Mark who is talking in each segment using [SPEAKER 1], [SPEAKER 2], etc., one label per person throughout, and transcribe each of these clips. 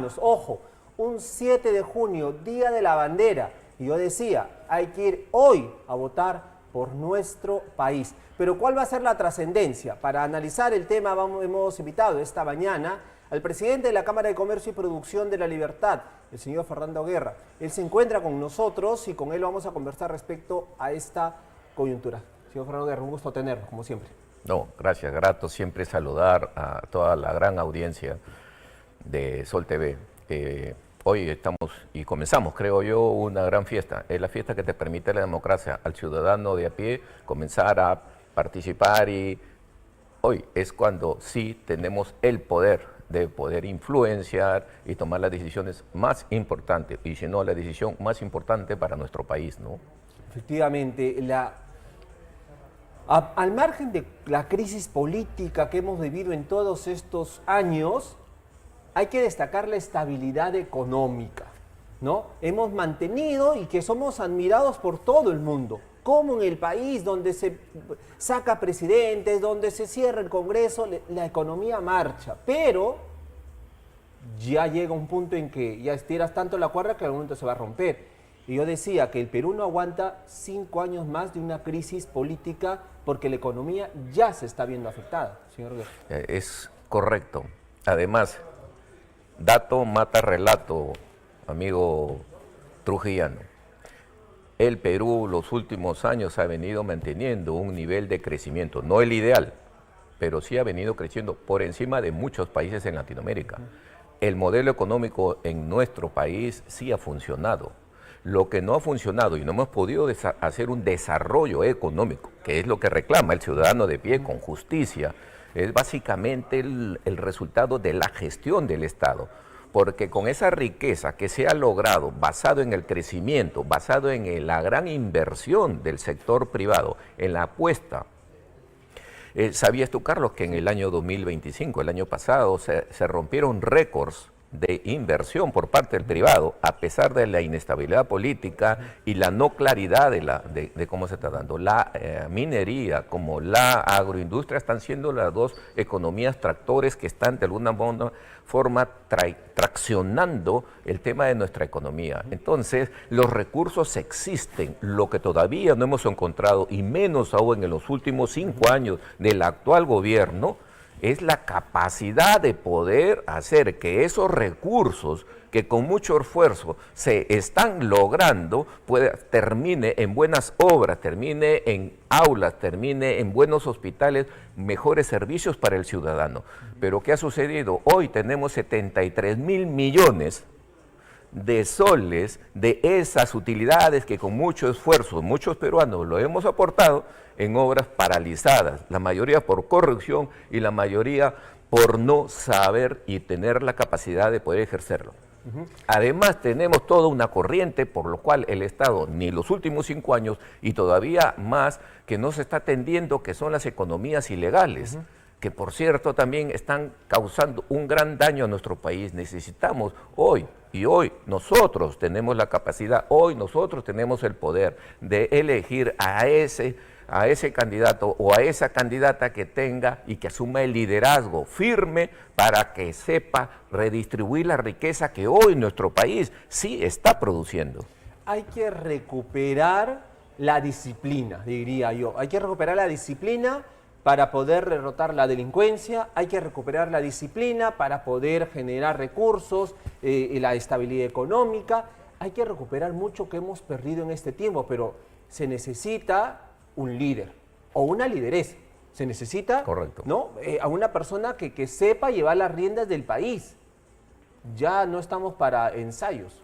[SPEAKER 1] ciudadanos. Ojo, un 7 de junio, Día de la Bandera. Y yo decía, hay que ir hoy a votar por nuestro país. Pero ¿cuál va a ser la trascendencia? Para analizar el tema hemos invitado esta mañana al presidente de la Cámara de Comercio y Producción de La Libertad, el señor Fernando Guerra. Él se encuentra con nosotros y con él vamos a conversar respecto a esta coyuntura. Señor Fernando Guerra, un gusto tenerlo, como siempre.
[SPEAKER 2] No, gracias, grato siempre saludar a toda la gran audiencia de Sol TV. Hoy estamos y comenzamos, creo yo, una gran fiesta. Es la fiesta que te permite la democracia al ciudadano de a pie comenzar a participar, y hoy es cuando sí tenemos el poder de poder influenciar y tomar las decisiones más importantes, y si no, la decisión más importante para nuestro país, ¿no?
[SPEAKER 1] Efectivamente, al margen de la crisis política que hemos vivido en todos estos años, hay que destacar la estabilidad económica, ¿no? Hemos mantenido y que somos admirados por todo el mundo, como en el país donde se saca presidentes, donde se cierra el Congreso, la economía marcha, pero ya llega un punto en que ya estiras tanto la cuerda que al momento se va a romper. Y yo decía que el Perú no aguanta 5 años más de una crisis política porque la economía ya se está viendo afectada, señor Guerra.
[SPEAKER 2] Es correcto. Además, dato mata relato, amigo trujillano. El Perú los últimos años ha venido manteniendo un nivel de crecimiento, no el ideal, pero sí ha venido creciendo por encima de muchos países en Latinoamérica. El modelo económico en nuestro país sí ha funcionado. Lo que no ha funcionado y no hemos podido hacer un desarrollo económico, que es lo que reclama el ciudadano de pie con justicia, es básicamente el resultado de la gestión del Estado. Porque con esa riqueza que se ha logrado, basado en el crecimiento, basado en la gran inversión del sector privado, en la apuesta, ¿sabías tú, Carlos, que en el año 2025, el año pasado, se rompieron récords de inversión por parte del privado, a pesar de la inestabilidad política y la no claridad de cómo se está dando? La minería como la agroindustria están siendo las dos economías tractores que están de alguna forma traccionando el tema de nuestra economía. Entonces, los recursos existen. Lo que todavía no hemos encontrado, y menos aún en los últimos 5 años del actual gobierno, es la capacidad de poder hacer que esos recursos que con mucho esfuerzo se están logrando termine en buenas obras, termine en aulas, termine en buenos hospitales, mejores servicios para el ciudadano. Pero ¿qué ha sucedido? Hoy tenemos 73.000 millones de soles de esas utilidades que con mucho esfuerzo muchos peruanos lo hemos aportado en obras paralizadas, la mayoría por corrupción y la mayoría por no saber y tener la capacidad de poder ejercerlo. Además, tenemos toda una corriente por lo cual el Estado, ni los últimos 5 años y todavía más, que no se está atendiendo, que son las economías ilegales, que por cierto también están causando un gran daño a nuestro país. Necesitamos hoy nosotros tenemos la capacidad, hoy nosotros tenemos el poder de elegir a ese candidato o a esa candidata que tenga y que asuma el liderazgo firme para que sepa redistribuir la riqueza que hoy nuestro país sí está produciendo.
[SPEAKER 1] Hay que recuperar la disciplina, diría yo. Hay que recuperar la disciplina para poder derrotar la delincuencia, hay que recuperar la disciplina para poder generar recursos, la estabilidad económica. Hay que recuperar mucho que hemos perdido en este tiempo, pero se necesita un líder o una lideresa. Se necesita,
[SPEAKER 2] correcto,
[SPEAKER 1] ¿no? A una persona que sepa llevar las riendas del país. Ya no estamos para ensayos.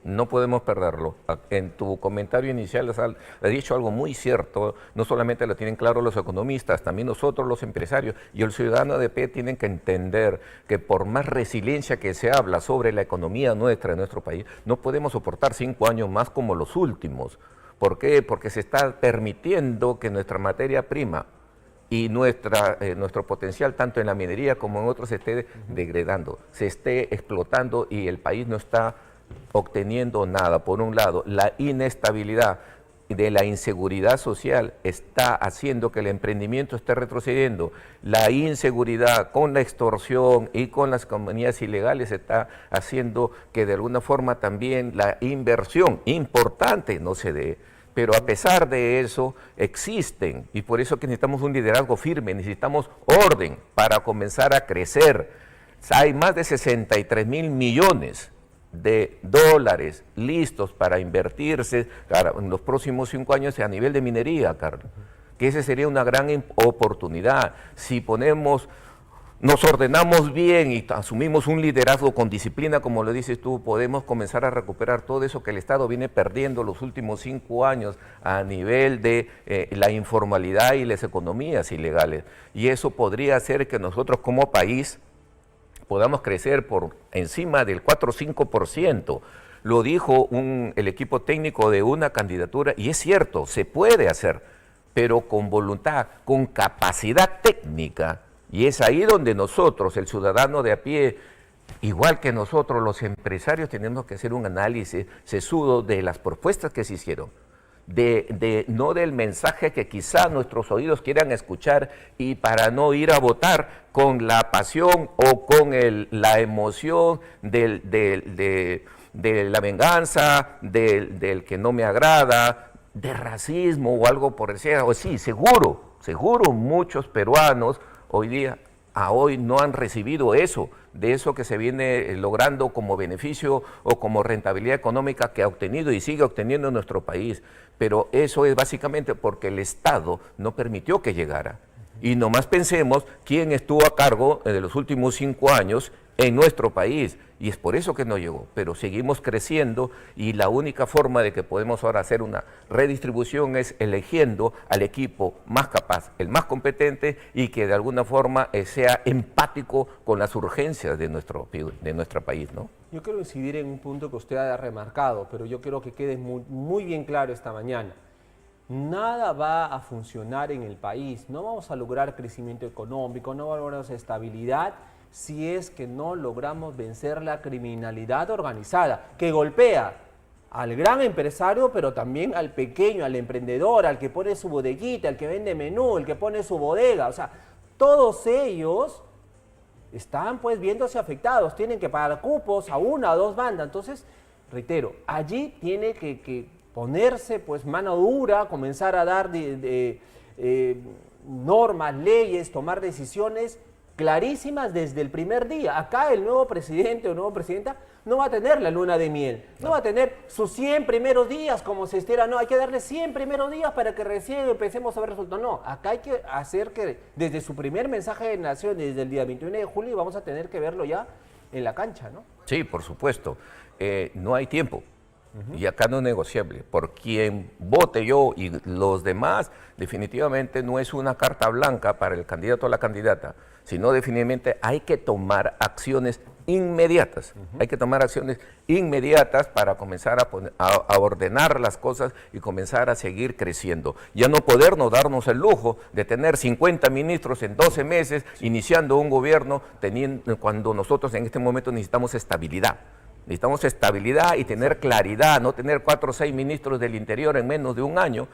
[SPEAKER 2] No podemos perderlo. En tu comentario inicial has dicho algo muy cierto. No solamente lo tienen claro los economistas, también nosotros los empresarios y el ciudadano de pie tienen que entender que por más resiliencia que se habla sobre la economía nuestra, de nuestro país, no podemos soportar 5 años más como los últimos. ¿Por qué? Porque se está permitiendo que nuestra materia prima y nuestro potencial, tanto en la minería como en otros, se esté degradando, se esté explotando y el país no está obteniendo nada. Por un lado, la inestabilidad de la inseguridad social está haciendo que el emprendimiento esté retrocediendo. La inseguridad con la extorsión y con las compañías ilegales está haciendo que de alguna forma también la inversión importante no se dé. Pero a pesar de eso existen, y por eso que necesitamos un liderazgo firme, necesitamos orden para comenzar a crecer. Hay más de 63.000 millones de dólares listos para invertirse en los próximos 5 años a nivel de minería, Carlos. Que esa sería una gran oportunidad. Si nos ordenamos bien y asumimos un liderazgo con disciplina, como lo dices tú, podemos comenzar a recuperar todo eso que el Estado viene perdiendo los últimos 5 años a nivel de la informalidad y las economías ilegales. Y eso podría hacer que nosotros como país podamos crecer por encima del 4 o 5%. Lo dijo el equipo técnico de una candidatura, y es cierto, se puede hacer, pero con voluntad, con capacidad técnica. Y es ahí donde nosotros, el ciudadano de a pie, igual que nosotros los empresarios, tenemos que hacer un análisis sesudo de las propuestas que se hicieron. No del mensaje que quizá nuestros oídos quieran escuchar, y para no ir a votar con la pasión o con la emoción de la venganza, del que no me agrada, de racismo o algo por el estilo. Sí, seguro muchos peruanos hoy no han recibido eso, de eso que se viene logrando como beneficio o como rentabilidad económica que ha obtenido y sigue obteniendo en nuestro país. Pero eso es básicamente porque el Estado no permitió que llegara. Y nomás pensemos quién estuvo a cargo de los últimos 5 años en nuestro país, y es por eso que no llegó, pero seguimos creciendo, y la única forma de que podemos ahora hacer una redistribución es eligiendo al equipo más capaz, el más competente, y que de alguna forma sea empático con las urgencias de nuestro país, ¿no?
[SPEAKER 1] Yo quiero incidir en un punto que usted ha remarcado, pero yo quiero que quede muy bien claro esta mañana. Nada va a funcionar en el país, no vamos a lograr crecimiento económico, no vamos a lograr estabilidad si es que no logramos vencer la criminalidad organizada, que golpea al gran empresario, pero también al pequeño, al emprendedor, al que pone su bodeguita, al que vende menú, el que pone su bodega. O sea, todos ellos están pues viéndose afectados, tienen que pagar cupos a una o dos bandas. Entonces, reitero, allí tiene que ponerse pues mano dura, comenzar a dar normas, leyes, tomar decisiones clarísimas desde el primer día. Acá el nuevo presidente o nueva presidenta no va a tener la luna de miel, no va a tener sus 100 primeros días como se estira, no, hay que darle 100 primeros días para que recién empecemos a ver resultados. No, acá hay que hacer que desde su primer mensaje de nación, desde el día 21 de julio, vamos a tener que verlo ya en la cancha, ¿no?
[SPEAKER 2] Sí, por supuesto. No hay tiempo. Y acá no es negociable. Por quien vote yo y los demás, definitivamente no es una carta blanca para el candidato o la candidata, sino definitivamente hay que tomar acciones inmediatas. Hay que tomar acciones inmediatas para comenzar a ordenar las cosas y comenzar a seguir creciendo. Ya no podernos darnos el lujo de tener 50 ministros en 12 meses, iniciando un gobierno cuando nosotros en este momento necesitamos estabilidad. Necesitamos estabilidad y tener claridad, no tener 4 o 6 ministros del Interior en menos de un año,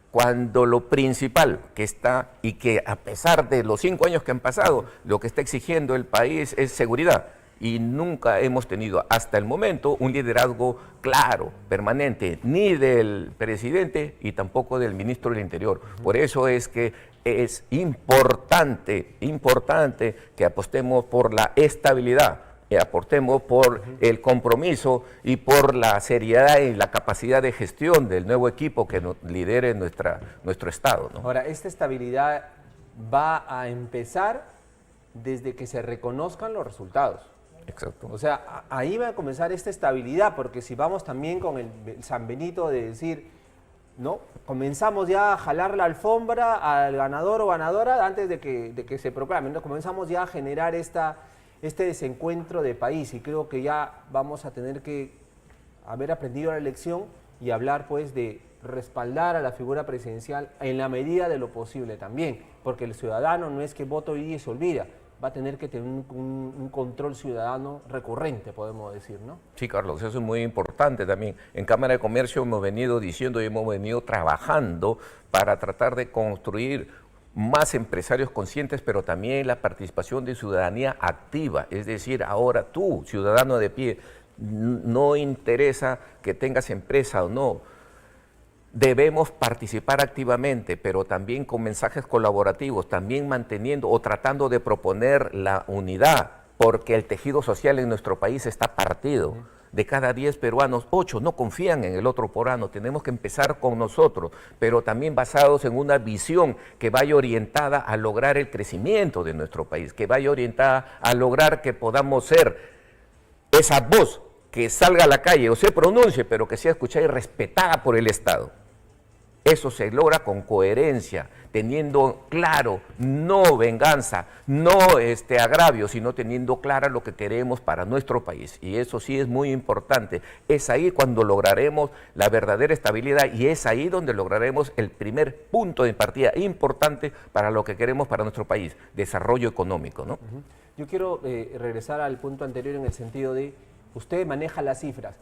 [SPEAKER 2] cuando lo principal que está, y que a pesar de los 5 años que han pasado, lo que está exigiendo el país es seguridad. Y nunca hemos tenido hasta el momento un liderazgo claro, permanente, ni del presidente y tampoco del ministro del Interior. Por eso es que es importante que apostemos por la estabilidad, aportemos por el compromiso y por la seriedad y la capacidad de gestión del nuevo equipo que lidere nuestro Estado, ¿no?
[SPEAKER 1] Ahora, esta estabilidad va a empezar desde que se reconozcan los resultados.
[SPEAKER 2] Exacto.
[SPEAKER 1] O sea, ahí va a comenzar esta estabilidad, porque si vamos también con el San Benito de decir, ¿no? Comenzamos ya a jalar la alfombra al ganador o ganadora antes de que se proclame, ¿no? Comenzamos ya a generar este desencuentro de país, y creo que ya vamos a tener que haber aprendido la lección y hablar pues de respaldar a la figura presidencial en la medida de lo posible también, porque el ciudadano no es que vota hoy día y se olvida, va a tener que tener un control ciudadano recurrente, podemos decir, ¿no?
[SPEAKER 2] Sí, Carlos, eso es muy importante también. En Cámara de Comercio hemos venido diciendo y hemos venido trabajando para tratar de construir más empresarios conscientes, pero también la participación de ciudadanía activa. Es decir, ahora tú, ciudadano de pie, no interesa que tengas empresa o no, debemos participar activamente, pero también con mensajes colaborativos, también manteniendo o tratando de proponer la unidad, porque el tejido social en nuestro país está partido. De cada 10 peruanos, 8 no confían en el otro peruano. Tenemos que empezar con nosotros, pero también basados en una visión que vaya orientada a lograr el crecimiento de nuestro país, que vaya orientada a lograr que podamos ser esa voz que salga a la calle o se pronuncie, pero que sea escuchada y respetada por el Estado. Eso se logra con coherencia, teniendo claro, no venganza, no agravio, sino teniendo claro lo que queremos para nuestro país. Y eso sí es muy importante. Es ahí cuando lograremos la verdadera estabilidad y es ahí donde lograremos el primer punto de partida importante para lo que queremos para nuestro país, desarrollo económico, ¿no?
[SPEAKER 1] Yo quiero regresar al punto anterior en el sentido de, usted maneja las cifras.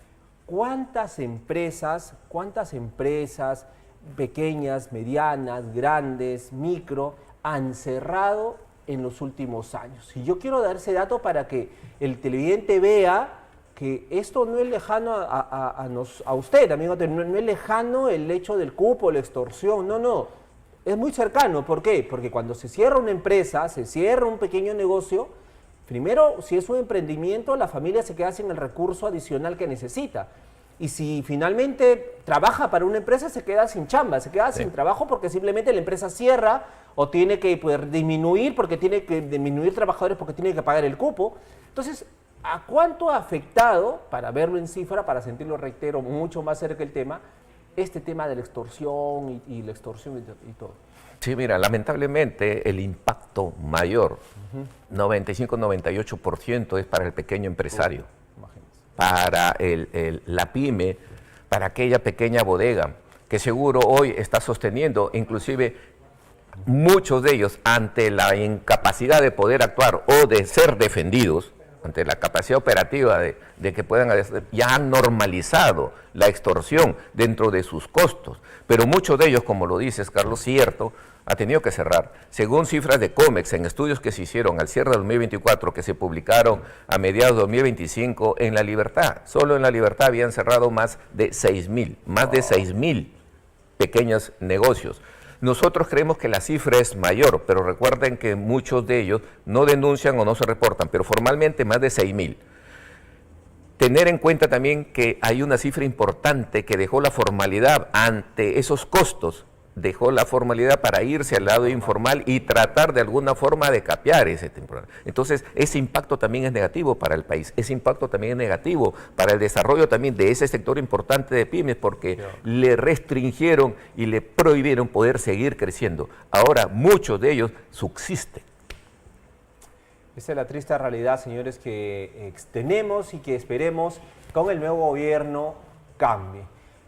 [SPEAKER 1] ¿Cuántas empresas pequeñas, medianas, grandes, micro, han cerrado en los últimos años? Y yo quiero dar ese dato para que el televidente vea que esto no es lejano a usted, amigo, no es lejano el hecho del cupo, la extorsión, no, es muy cercano. ¿Por qué? Porque cuando se cierra una empresa, se cierra un pequeño negocio, primero, si es un emprendimiento, la familia se queda sin el recurso adicional que necesita. Y si finalmente trabaja para una empresa, se queda sin chamba, se queda sin trabajo porque simplemente la empresa cierra o tiene que disminuir porque tiene que disminuir trabajadores porque tiene que pagar el cupo. Entonces, ¿a cuánto ha afectado, para verlo en cifra, para sentirlo, reitero, mucho más cerca del tema, este tema de la extorsión y la extorsión y todo?
[SPEAKER 2] Sí, mira, lamentablemente el impacto mayor, 95-98% es para el pequeño empresario. Para la pyme, para aquella pequeña bodega, que seguro hoy está sosteniendo, inclusive muchos de ellos, ante la incapacidad de poder actuar o de ser defendidos, ante la capacidad operativa de que puedan, ya han normalizado la extorsión dentro de sus costos, pero muchos de ellos, como lo dices, Carlos, cierto, ha tenido que cerrar. Según cifras de COMEX, en estudios que se hicieron al cierre de 2024, que se publicaron a mediados de 2025, en La Libertad, solo en La Libertad habían cerrado más de 6.000 pequeños negocios. Nosotros creemos que la cifra es mayor, pero recuerden que muchos de ellos no denuncian o no se reportan, pero formalmente más de 6.000. Tener en cuenta también que hay una cifra importante que dejó la formalidad ante esos costos, dejó la formalidad para irse al lado informal y tratar de alguna forma de capear ese temporal. Entonces, ese impacto también es negativo para el país, ese impacto también es negativo para el desarrollo también de ese sector importante de pymes, porque le restringieron y le prohibieron poder seguir creciendo. Ahora, muchos de ellos subsisten.
[SPEAKER 1] Esa es la triste realidad, señores, que tenemos y que esperemos con el nuevo gobierno cambie.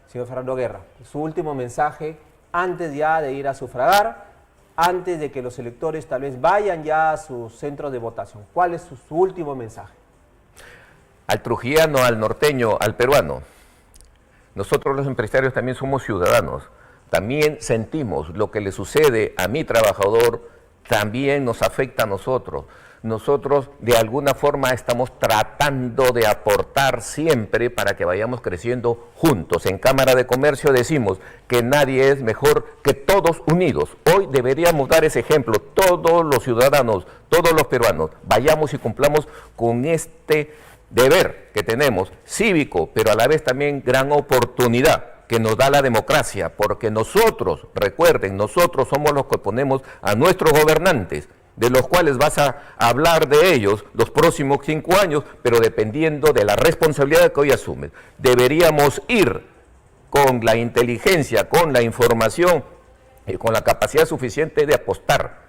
[SPEAKER 1] Señor Fernando Guerra, su último mensaje antes ya de ir a sufragar, antes de que los electores tal vez vayan ya a sus centros de votación. ¿Cuál es su último mensaje?
[SPEAKER 2] Al trujillano, al norteño, al peruano. Nosotros los empresarios también somos ciudadanos. También sentimos lo que le sucede a mi trabajador, también nos afecta a nosotros. Nosotros de alguna forma estamos tratando de aportar siempre para que vayamos creciendo juntos. En Cámara de Comercio decimos que nadie es mejor que todos unidos. Hoy deberíamos dar ese ejemplo, todos los ciudadanos, todos los peruanos, vayamos y cumplamos con este deber que tenemos, cívico, pero a la vez también gran oportunidad que nos da la democracia, porque nosotros, recuerden, nosotros somos los que ponemos a nuestros gobernantes, de los cuales vas a hablar de ellos los próximos 5 años, pero dependiendo de la responsabilidad que hoy asumes. Deberíamos ir con la inteligencia, con la información y con la capacidad suficiente de apostar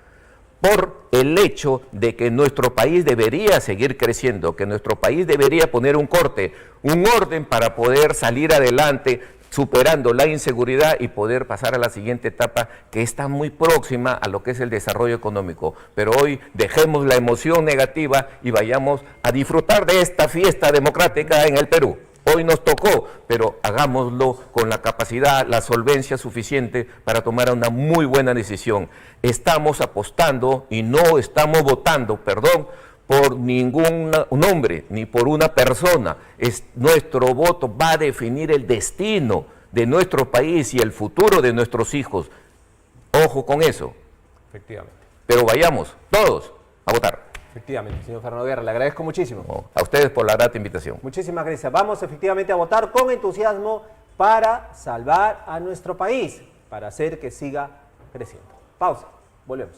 [SPEAKER 2] por el hecho de que nuestro país debería seguir creciendo, que nuestro país debería poner un corte, un orden para poder salir adelante superando la inseguridad y poder pasar a la siguiente etapa que está muy próxima a lo que es el desarrollo económico. Pero hoy dejemos la emoción negativa y vayamos a disfrutar de esta fiesta democrática en el Perú. Hoy nos tocó, pero hagámoslo con la capacidad, la solvencia suficiente para tomar una muy buena decisión. Estamos apostando y no estamos votando, perdón, por ningún nombre, ni por una persona. Nuestro voto va a definir el destino de nuestro país y el futuro de nuestros hijos. Ojo con eso.
[SPEAKER 1] Efectivamente.
[SPEAKER 2] Pero vayamos todos a votar.
[SPEAKER 1] Efectivamente, señor Fernando Guerra, le agradezco muchísimo.
[SPEAKER 2] A ustedes por la grata invitación.
[SPEAKER 1] Muchísimas gracias. Vamos efectivamente a votar con entusiasmo para salvar a nuestro país, para hacer que siga creciendo. Pausa, volvemos.